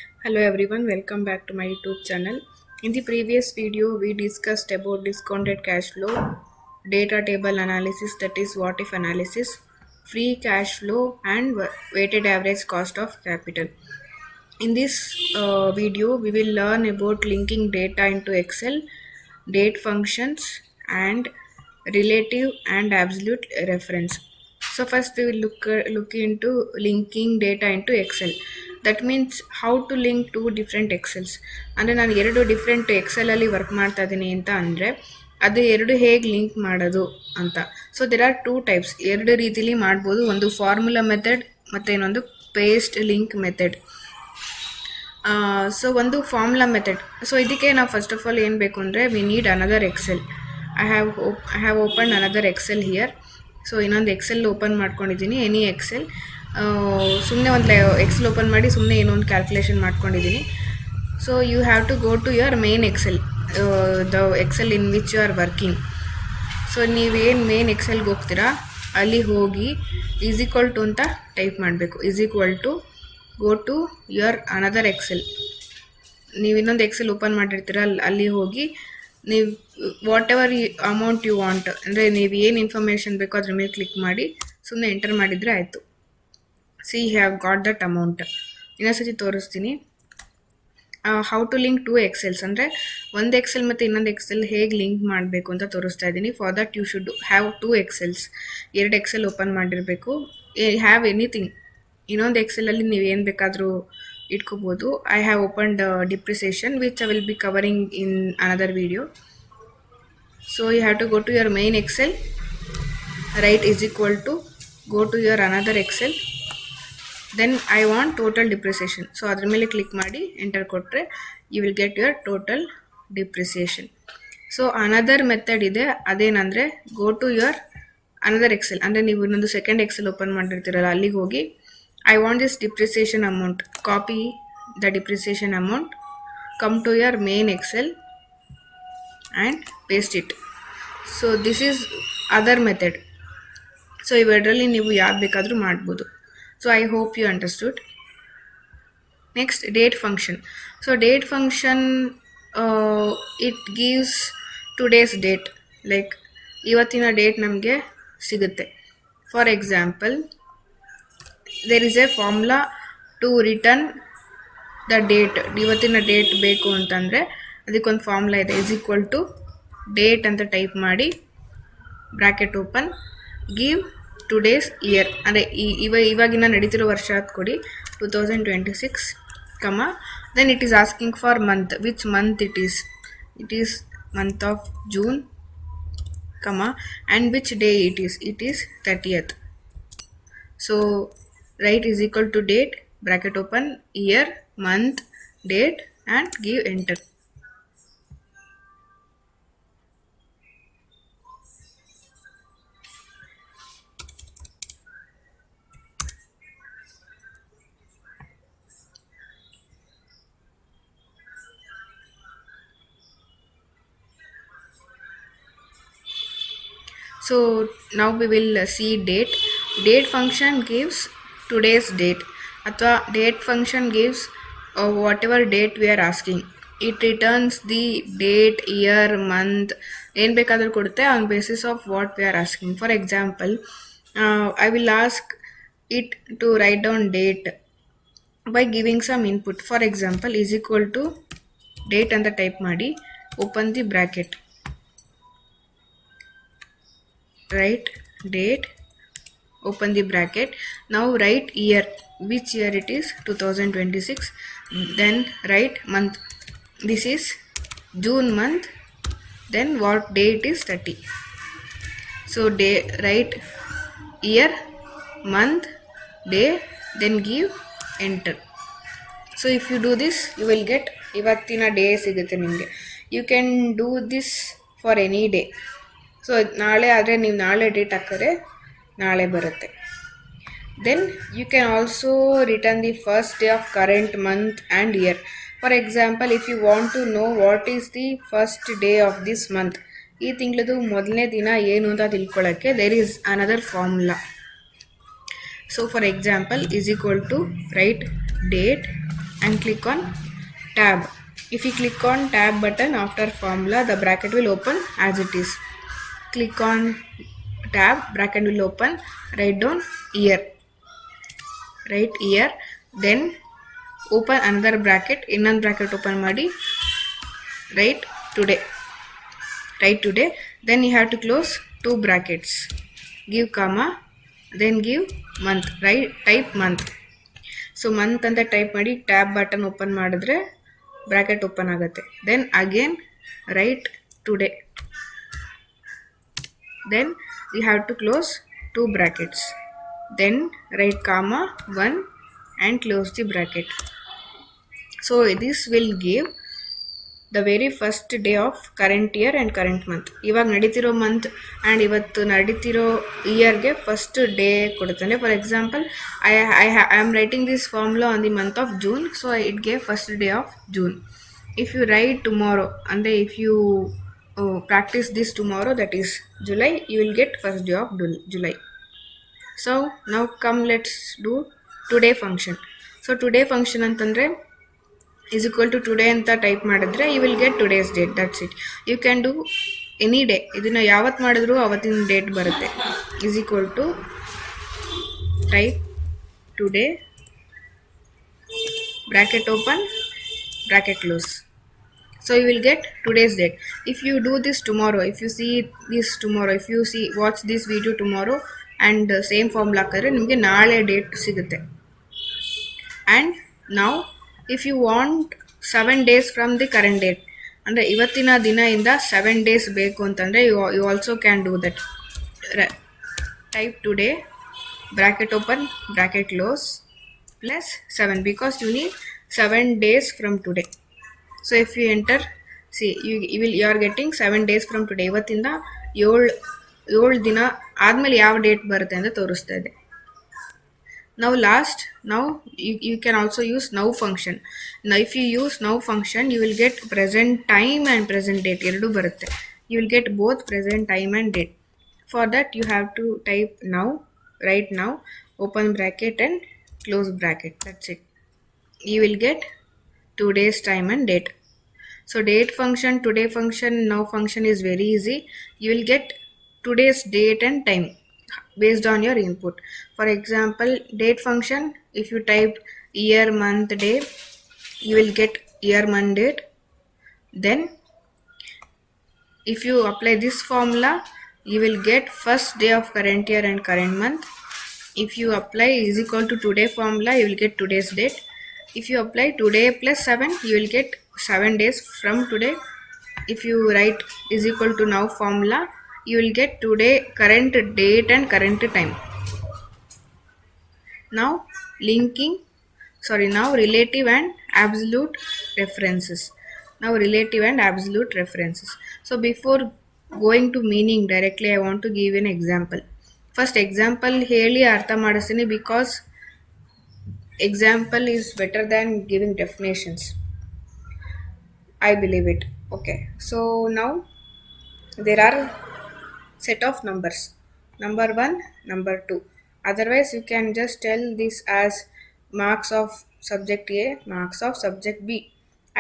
Hello everyone, welcome back to my YouTube channel. In the previous video, we discussed about discounted cash flow, data table analysis, that is what if analysis, free cash flow, and weighted average cost of capital. In this video, we will learn about linking data into Excel, date functions, and relative and absolute reference. So first we will look into linking data into Excel. That means how to link two different Excels. ಅಂದರೆ ನಾನು ಎರಡು different ಎಕ್ಸೆಲಲ್ಲಿ work ಮಾಡ್ತಾ ಇದ್ದೀನಿ ಅಂತ ಅಂದರೆ ಅದು ಎರಡು ಹೇಗೆ ಲಿಂಕ್ ಮಾಡೋದು ಅಂತ. So there are two types, ಎರಡು ರೀತಿಲಿ ಮಾಡ್ಬೋದು. ಒಂದು ಫಾರ್ಮುಲಾ ಮೆಥಡ್ ಮತ್ತು ಇನ್ನೊಂದು ಪೇಸ್ಟ್ ಲಿಂಕ್ ಮೆಥಡ್. ಸೊ ಒಂದು ಫಾರ್ಮುಲಾ ಮೆಥಡ್. ಸೊ ಇದಕ್ಕೆ ನಾವು ಫಸ್ಟ್ ಆಫ್ ಆಲ್ ಏನು ಬೇಕು ಅಂದರೆ we need another Excel. I have open another Excel here. So ಇನ್ನೊಂದು ಎಕ್ಸೆಲ್ ಓಪನ್ ಮಾಡ್ಕೊಂಡಿದ್ದೀನಿ, ಎನಿ ಎಕ್ಸೆಲ್. ಸುಮ್ಮನೆ ಒಂದು ಎಕ್ಸೆಲ್ ಓಪನ್ ಮಾಡಿ ಸುಮ್ಮನೆ ಏನೋ ಒಂದು ಕ್ಯಾಲ್ಕುಲೇಷನ್ ಮಾಡ್ಕೊಂಡಿದ್ದೀನಿ. So you have to go to your main Excel, the Excel in which you are working. So ನೀವೇನು ಮೇನ್ ಎಕ್ಸೆಲ್ಗೆ ಹೋಗ್ತೀರಾ ಅಲ್ಲಿ ಹೋಗಿ ಈಸ್ ಈಕ್ವಲ್ ಟು ಅಂತ ಟೈಪ್ ಮಾಡಬೇಕು. Is equal to go to your another Excel. ನೀವು ಇನ್ನೊಂದು ಎಕ್ಸೆಲ್ ಓಪನ್ ಮಾಡಿರ್ತೀರ, ಅಲ್ಲಿ ಹೋಗಿ ನೀವು whatever amount you want, ಅಂದರೆ ನೀವು ಏನು ಇನ್ಫಾರ್ಮೇಷನ್ ಬೇಕೋ ಅದ್ರ ಮೇಲೆ ಕ್ಲಿಕ್ ಮಾಡಿ ಸುಮ್ಮನೆ ಎಂಟರ್ ಮಾಡಿದರೆ ಆಯಿತು. See have got that amount. ಇನ್ನೊಂದ್ಸತಿ ತೋರಿಸ್ತೀನಿ how to link to Excels. ಅಂದರೆ ಒಂದು ಎಕ್ಸೆಲ್ ಮತ್ತು ಇನ್ನೊಂದು ಎಕ್ಸೆಲ್ ಹೇಗೆ ಲಿಂಕ್ ಮಾಡಬೇಕು ಅಂತ ತೋರಿಸ್ತಾ ಇದ್ದೀನಿ. For that you should have two Excels. ಎರಡು ಎಕ್ಸೆಲ್ ಓಪನ್ ಮಾಡಿರಬೇಕು. Have anything. ಇನ್ನೊಂದು ಎಕ್ಸೆಲಲ್ಲಿ ನೀವು ಏನು ಬೇಕಾದರೂ ಇಟ್ಕೋಬೋದು. I have opened depreciation which I will be covering in another video. So you have to go to your main Excel, right is equal to go to your another Excel, then I want total depreciation. So ಅದ್ರ ಮೇಲೆ click ಮಾಡಿ enter ಕೊಟ್ಟರೆ you will get your total depreciation. So another method ಇದೆ, ಅದೇನಂದರೆ go to your another Excel. ಅಂದರೆ ನೀವು ಇನ್ನೊಂದು second Excel open ಮಾಡಿರ್ತೀರಲ್ಲ, ಅಲ್ಲಿಗೆ ಹೋಗಿ I want this depreciation amount, copy the depreciation amount, come to your main Excel and paste it. So this is other method. So ಇವೆರಡರಲ್ಲಿ ನೀವು ಯಾವ್ದು ಬೇಕಾದರೂ ಮಾಡ್ಬೋದು. So I hope you understood. Next date function. So date function it gives today's date, like ಇವತ್ತಿನ date ನಮಗೆ ಸಿಗುತ್ತೆ. For example, there is a formula to return the date. ಇವತ್ತಿನ date ಬೇಕು ಅಂತಂದರೆ ಅದಕ್ಕೊಂದು ಫಾರ್ಮುಲಾ ಇದೆ. ಈಸ್ ಈಕ್ವಲ್ ಟು ಡೇಟ್ ಅಂತ type ಮಾಡಿ bracket open, give today's year, ಅಂದರೆ ಇವಾಗಿನ ನಡೀತಿರೋ ವರ್ಷ ಕೊಡಿ 2026, comma then it is asking for month, which month it is month of June, comma and which day it is 30th. So write is equal to date, bracket open, year, month, date and give enter. So now we will see date. Date function gives today's date, ಅಥವಾ date function gives whatever date we are asking. It returns the date, year, month, ಏನು ಬೇಕಾದರೂ ಕೊಡುತ್ತೆ on basis of what we are asking. For example, I will ask it to write down date by giving some input. For example, is equal to date ಅಂತ type ಮಾಡಿ open the bracket, write date, open the bracket, now write year, which year it is, 2026, then write month, this is June month, then what day it is, 30. So day, write year, month, day, then give enter. So if you do this you will get ಇವತ್ತಿನ day ಸಿಗುತ್ತೆ ನಿಮಗೆ. You can do this for any day. So ನಾಳೆ ಆದರೆ ನೀವು ನಾಳೆ date ಹಾಕಿದ್ರೆ ನಾಳೆ ಬರುತ್ತೆ. Then you can also return the first day of current month and year. For example, if you want to know what is the first day of this month, ಈ ತಿಂಗಳದು ಮೊದಲನೇ ದಿನ ಏನು ಅಂತ ತಿಳ್ಕೊಳ್ಳೋಕ್ಕೆ there is another formula. So for example, is equal to write date and click on tab. If you click on tab button after formula, the bracket will open as it is. Click on tab, bracket will open, write down year, then open another bracket, ಇನ್ನೊಂದು bracket open ಮಾಡಿ, write today, then you have to close two brackets, give comma, then give month, right? Type month. So month ಅಂತ type ಮಾಡಿ tab button open ಮಾಡಿದ್ರೆ bracket open ಆಗುತ್ತೆ. Then again write today, then you have to close two brackets, then write comma 1 and close the bracket. So this will give the very first day of current year and current month. ಇವಾಗ ನಡೀತಿರೋ month and ಇವತ್ತು ನಡೀತಿರೋ ಇಯರ್ಗೆ first day ಕೊಡುತ್ತಾನೆ. For example, I am writing this formula on the month of June, so it gave first day of June. If you write tomorrow, ಅಂದರೆ if you practice this tomorrow, that is July, you will get first day of July. So now come, let's do today function. So today function ಅಂತಂದರೆ is equal to today ಅಂತ type ಮಾಡಿದ್ರೆ you will get today's date, that's it. You can do any day, ಇದನ್ನು ಯಾವತ್ತು ಮಾಡಿದ್ರು ಅವತ್ತಿನ date ಬರುತ್ತೆ. is equal to type today, bracket open, bracket close. So you will get today's date. If you do this tomorrow, if you see this tomorrow, if you watch this video tomorrow and same formula ಹಾಕಿದ್ರೆ ನಿಮಗೆ ನಾಳೆ date ಸಿಗುತ್ತೆ. And now if you want 7 days from the current date, ಅಂದರೆ ಇವತ್ತಿನ ದಿನದಿಂದ 7 days ಬೇಕು ಅಂತಂದರೆ you also can do that. Type today, bracket open, bracket close, plus 7, because you need 7 days from today. So if you enter, see, you are getting 7 days from today. ಇವತ್ತಿಂದ 7 ದಿನ ಆದಮೇಲೆ ಯಾವ date ಬರುತ್ತೆ ಅಂತ ತೋರಿಸ್ತಾ ಇದೆ. Now you can also use now function. Now if you use now function, you will get present time and present date, ಎರಡು ಬರುತ್ತೆ. You will get both present time and date. For that you have to type now, write now, open bracket and close bracket, that's it. You will get today's time and date. So date function, today function, now function is very easy. You will get today's date and time based on your input. For example, date function, if you type year, month, day, you will get year, month, date. Then if you apply this formula, you will get first day of current year and current month. If you apply is equal to today formula, you will get today's date. If you apply today plus 7, you will get 7 days from today. If you write is equal to now formula, you will get today current date and current time. Now relative and absolute references. So before going to meaning directly, I want to give an example. First example ಹೇಳಿ ಅರ್ಥ ಮಾಡಿಸ್ತೀನಿ, because example is better than giving definitions, I believe it. Okay, so now there are set of numbers, number 1, number 2. Otherwise you can just tell this as marks of subject A, marks of subject B.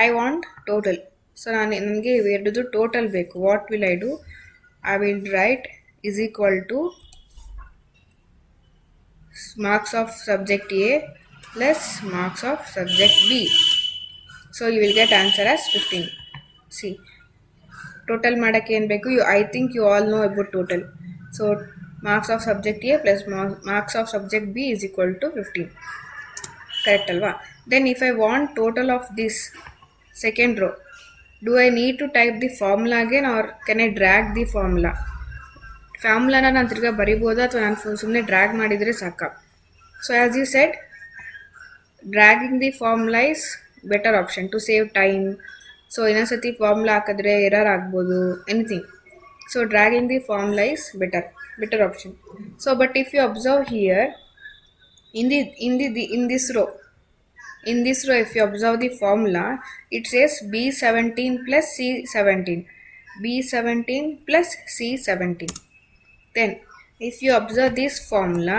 I want total, so ನನಗೆ ಇವೆರಡದು total ಬೇಕು. What will I do? I will write is equal to marks of subject A plus marks of subject B. So you will get answer as 15. See, total ಮಾಡಕ್ಕೆ ಏನು ಬೇಕು? I think you all know about total. So marks of subject A plus marks of subject B is equal to 15. Correct alva? Then if I want total of this second row, do I need to type the formula again or can I drag the formula? ಫಾರ್ಮುಲಾನ ನಾನು ತಿರ್ಗಾ ಬರಿಬೋದಾ ಅಥವಾ ನಾನು ಸುಮ್ಮನೆ drag ಮಾಡಿದರೆ ಸಾಕಾ? So as you said, dragging the formula is better option to save time. So ಇನ್ನೊಂದ್ಸತಿ formula ಹಾಕಿದ್ರೆ error ಆಗ್ಬೋದು, anything. So dragging the formula is better option. So but if you observe here in this row, if you observe the formula, it says B17 plus C17, B17 plus C17. Then if you observe this formula,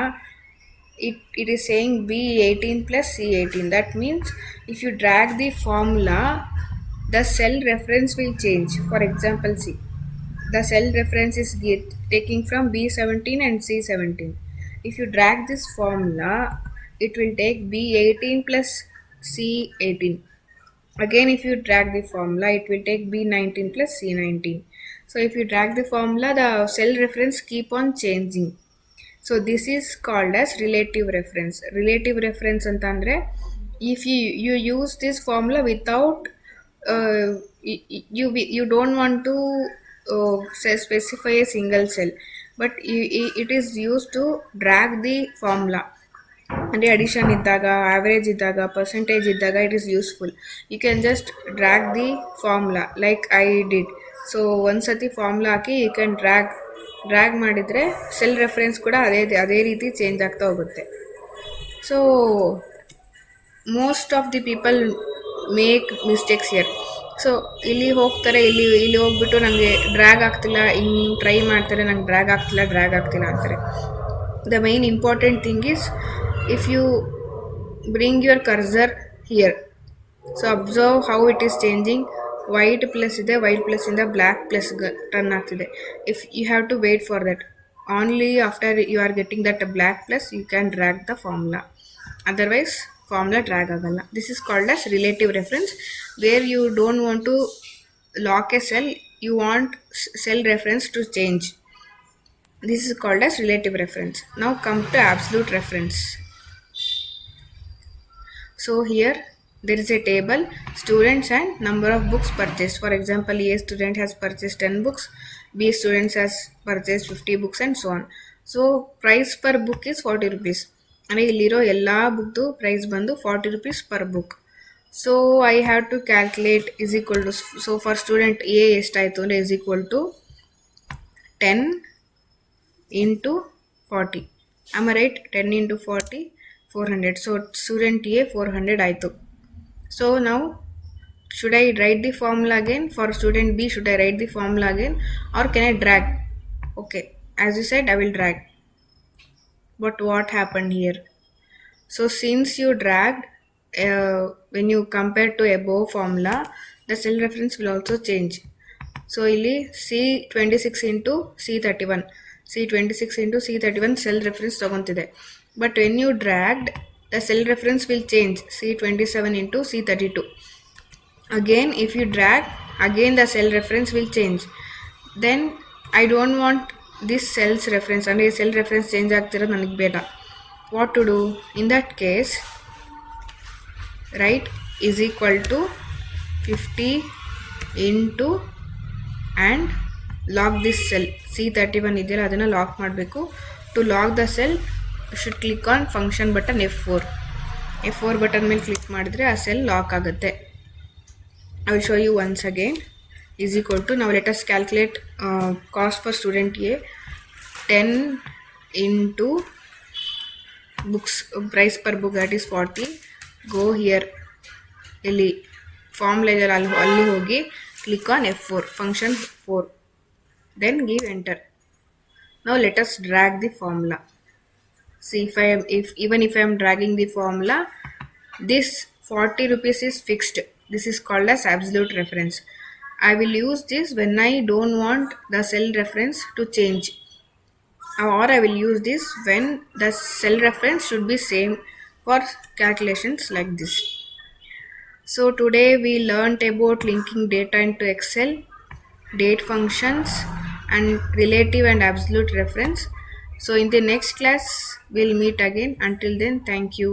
it is saying B18 plus C18. That means if you drag the formula, the cell reference will change. For example, see, the cell reference is taking from B17 and C17. If you drag this formula, it will take B18 plus C18. Again, if you drag the formula, it will take B19 plus C19. So if you drag the formula, the cell reference keep on changing. So this is called as relative reference. Relative reference ಅಂತಂದ್ರೆ if you use this formula without you don't want to specify a single cell, but it is used to drag the formula. ಅಂದರೆ addition ಇದ್ದಾಗ, average ಇದ್ದಾಗ, percentage ಇದ್ದಾಗ it is useful. You can just drag the formula like I did. So ಒಂದ್ಸತಿ formula ಹಾಕಿ you can drag ಮಾಡಿದರೆ cell reference ಕೂಡ ಅದೇ ರೀತಿ ಚೇಂಜ್ ಆಗ್ತಾ ಹೋಗುತ್ತೆ. So most of the people make mistakes here. So ಇಲ್ಲಿ ಹೋಗ್ತಾರೆ, ಇಲ್ಲಿ ಹೋಗ್ಬಿಟ್ಟು ನನಗೆ ಡ್ರ್ಯಾಗ್ ಆಗ್ತಿಲ್ಲ, ಹಿಂಗೆ ಟ್ರೈ ಮಾಡ್ತಾರೆ, ನಂಗೆ ಡ್ರ್ಯಾಗ್ ಆಗ್ತಿಲ್ಲ ಅಂತಾರೆ. The main important thing is if you bring your cursor here, so observe how it is changing. White plus ಇದೆ, white plus ಇಂದ black plus turn ಆಗ್ತಿದೆ. If you have to wait for that, only after you are getting that black plus you can drag the formula, otherwise formula drag ಆಗಲ್ಲ. This is called as relative reference, where you don't want to lock a cell, you want cell reference to change. This is called as relative reference. Now come to absolute reference. So here there is a table, students and number of books purchased. For example, A student has purchased 10 books, B student has purchased 50 books and so on. So price per book is 40 rupees. And illiro ella bookdu price bandu 40 rupees per book. So I have to calculate is equal to, so for student A estayitu andre is equal to 10 into 40. Am I right? 10 into 40, 400. So student A 400 ಆಯಿತು. So now should I write the formula again? For student B, should I write the formula again or can I drag? Okay, as you said, I will drag. But what happened here? So since you dragged, when you compare to above formula, the cell reference will also change. So ಇಲ್ಲಿ C26 into C31. C26 into C31 cell reference ತಗೊಂತಿದೆ. But when you dragged, the cell reference will change. C27 into C32. Again, if you drag, again the cell reference will change. Then I don't want this cell's reference, and cell reference change ಆಗ್ತಿರೋದು ನನಗೆ ಬೇಡ. What to do? In that case, write is equal to 50 into and lock this cell. C31 ಇದೆಯಲ್ಲ ಅದನ್ನು lock ಮಾಡಬೇಕು. To lock the cell should click on function button F4 button ಮೇಲೆ click ಮಾಡಿದರೆ ಆ cell lock ಆಗುತ್ತೆ. I will show you once again. is equal to, now let us calculate cost for student A. 10 into books, price per book, that is 40. Go here, ಇಲ್ಲಿ formula ಇದೆಯಲ್ಲ ಅಲ್ಲಿ ಹೋಗಿ click on F4 function 4, then give enter. Now let us drag the formula. See, even if I am dragging the formula, this 40 rupees is fixed. This is called as absolute reference. I will use this when I don't want the cell reference to change, or I will use this when the cell reference should be same for calculations like this. So today we learnt about linking data into Excel, date functions, and relative and absolute reference. So in the next class we'll meet again. Until then, thank you.